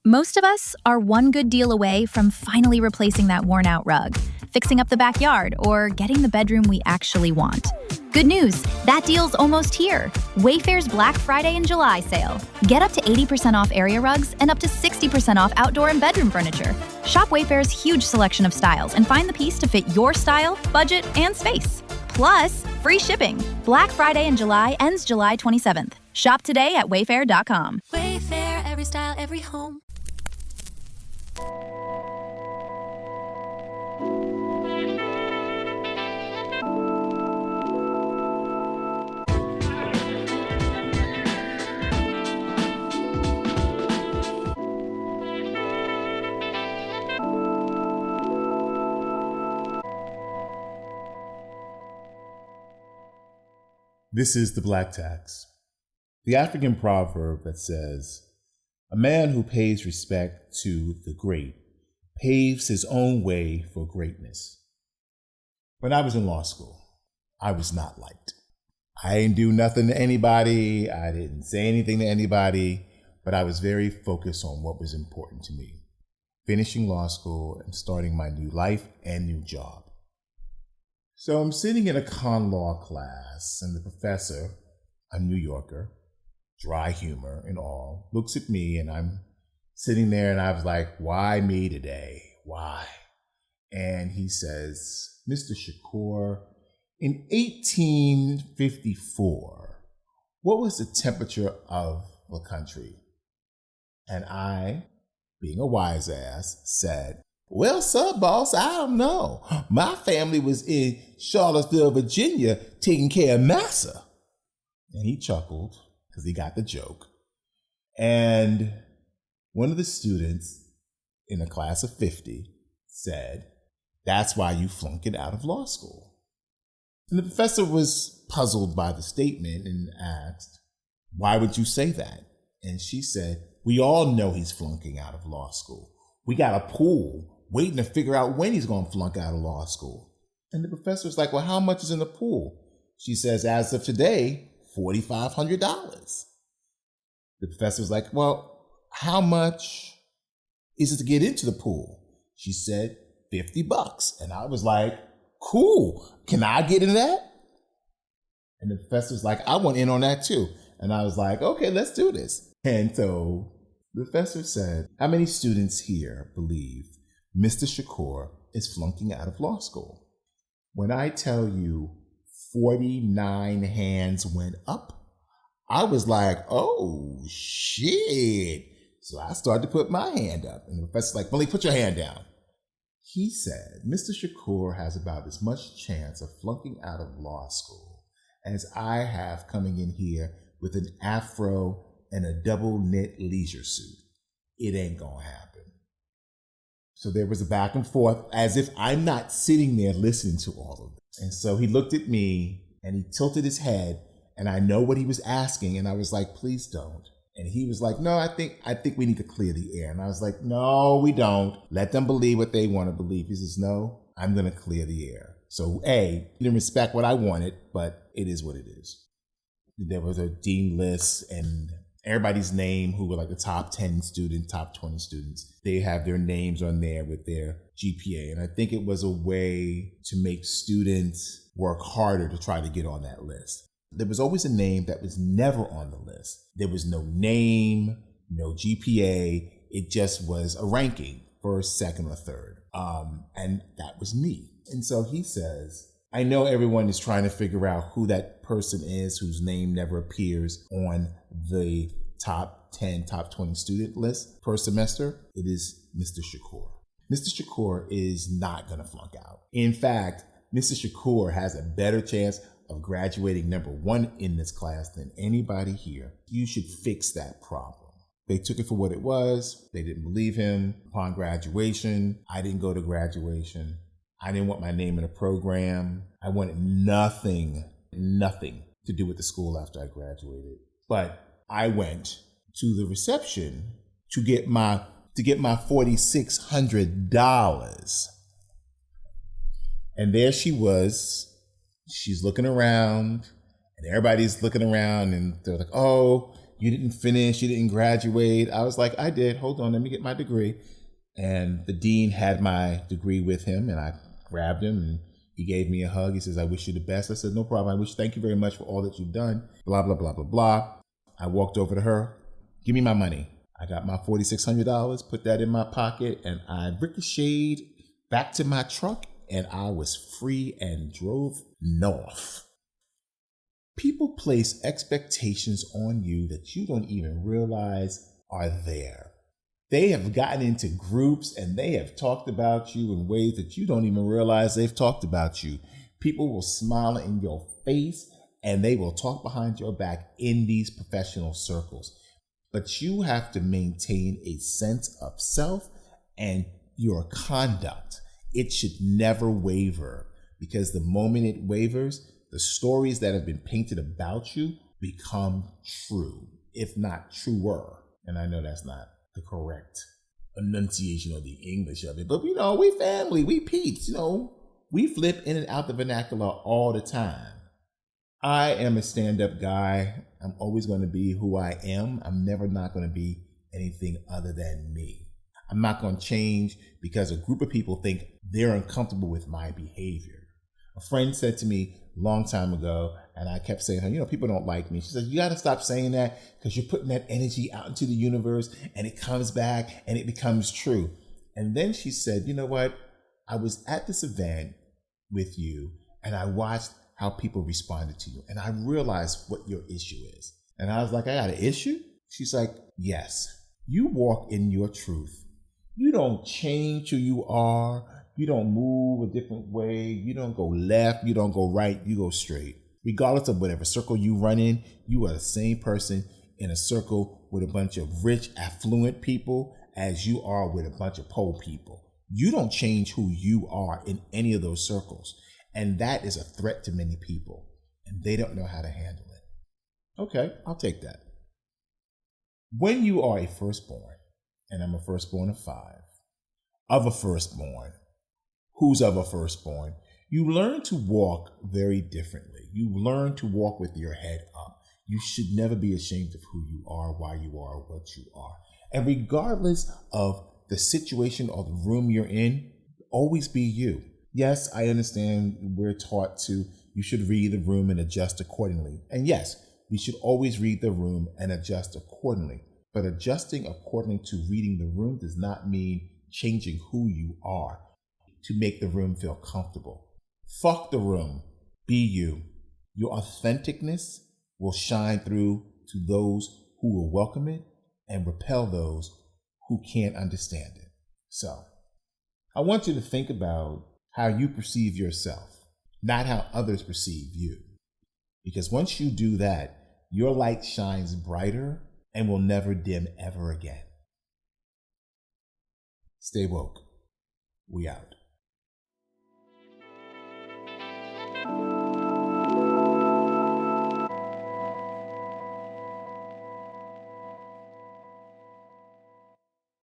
Most of us are one good deal away from finally replacing that worn-out rug, fixing up the backyard, or getting the bedroom we actually want. Good news, that deal's almost here. Wayfair's Black Friday and July sale. Get up to 80% off area rugs and up to 60% off outdoor and bedroom furniture. Shop Wayfair's huge selection of styles and find the piece to fit your style, budget, and space. Plus, free shipping. Black Friday in July ends July 27th. Shop today at wayfair.com. Wayfair, every style, every home. This is the Black Tax, the African proverb that says, a man who pays respect to the great paves his own way for greatness. When I was in law school, I was not liked. I didn't do nothing to anybody. I didn't say anything to anybody, but I was very focused on what was important to me, finishing law school and starting my new life and new job. So I'm sitting in a con law class, and the professor, a New Yorker, dry humor and all, looks at me, and I'm sitting there, and I was like, why me today? Why? And he says, Mr. Shakur, in 1854, what was the temperature of the country? And I, being a wise ass, said, well, sir, boss, I don't know. My family was in Charlottesville, Virginia, taking care of massa. And he chuckled because he got the joke. And one of the students in a class of 50 said, that's why you flunked it out of law school. And the professor was puzzled by the statement and asked, why would you say that? And she said, we all know he's flunking out of law school. We got a pool waiting to figure out when he's going to flunk out of law school. And the professor was like, well, how much is in the pool? She says, as of today, $4,500. The professor was like, well, how much is it to get into the pool? She said, $50. And I was like, cool. Can I get in that? And the professor was like, I want in on that too. And I was like, okay, let's do this. And so the professor said, how many students here believe Mr. Shakur is flunking out of law school? When I tell you 49 hands went up, I was like, oh, shit. So I started to put my hand up. And the professor's like, Billy, put your hand down. He said, Mr. Shakur has about as much chance of flunking out of law school as I have coming in here with an afro and a double knit leisure suit. It ain't gonna happen. So there was a back and forth as if I'm not sitting there listening to all of this. And so he looked at me and he tilted his head, and I know what he was asking. And I was like, please don't. And he was like, no, I think we need to clear the air. And I was like, no, we don't. Let them believe what they want to believe. He says, no, I'm going to clear the air. So he didn't respect what I wanted, but it is what it is. There was a dean list, and everybody's name who were like the top 10 students, top 20 students, they have their names on there with their GPA. And I think it was a way to make students work harder to try to get on that list. There was always a name that was never on the list. There was no name, no GPA. It just was a ranking, first, second, or third. And that was me. And so he says, I know everyone is trying to figure out who that person is whose name never appears on the top 10, top 20 student list per semester. It is Mr. Shakur. Mr. Shakur is not going to flunk out. In fact, Mr. Shakur has a better chance of graduating number one in this class than anybody here. You should fix that problem. They took it for what it was. They didn't believe him. Upon graduation, I didn't go to graduation. I didn't want my name in a program. I wanted nothing to do with the school after I graduated. But I went to the reception to get my $4,600. And there she was. She's looking around, and everybody's looking around, and they're like, oh, you didn't finish, you didn't graduate. I was like, I did. Hold on, let me get my degree. And the dean had my degree with him, and I grabbed him and he gave me a hug. He says, I wish you the best. I said, no problem. Thank you very much for all that you've done. Blah, blah, blah, blah, blah. I walked over to her. Give me my money. I got my $4,600, put that in my pocket, and I ricocheted back to my truck, and I was free and drove north. People place expectations on you that you don't even realize are there. They have gotten into groups and they have talked about you in ways that you don't even realize they've talked about you. People will smile in your face and they will talk behind your back in these professional circles. But you have to maintain a sense of self and your conduct. It should never waver, because the moment it wavers, the stories that have been painted about you become true, if not truer. And I know that's not the correct enunciation of the English of it, but we family, we peeps, we flip in and out the vernacular all the time. I am a stand-up guy. I'm always going to be who I am. I'm never not going to be anything other than me. I'm not going to change because a group of people think they're uncomfortable with my behavior. A friend said to me a long time ago, and I kept saying to her, people don't like me. She said, you got to stop saying that because you're putting that energy out into the universe and it comes back and it becomes true. And then she said, you know what? I was at this event with you and I watched how people responded to you. And I realized what your issue is. And I was like, I got an issue? She's like, yes. You walk in your truth. You don't change who you are. You don't move a different way. You don't go left. You don't go right. You go straight. Regardless of whatever circle you run in, you are the same person in a circle with a bunch of rich, affluent people as you are with a bunch of poor people. You don't change who you are in any of those circles. And that is a threat to many people. And they don't know how to handle it. Okay, I'll take that. When you are a firstborn, and I'm a firstborn of 5, of a firstborn, who's of a firstborn, you learn to walk very differently. You learn to walk with your head up. You should never be ashamed of who you are, why you are, what you are. And regardless of the situation or the room you're in, always be you. Yes, I understand we're taught you should read the room and adjust accordingly. And yes, we should always read the room and adjust accordingly. But adjusting according to reading the room does not mean changing who you are to make the room feel comfortable. Fuck the room. Be you. Your authenticness will shine through to those who will welcome it and repel those who can't understand it. So, I want you to think about how you perceive yourself, not how others perceive you. Because once you do that, your light shines brighter and will never dim ever again. Stay woke. We out.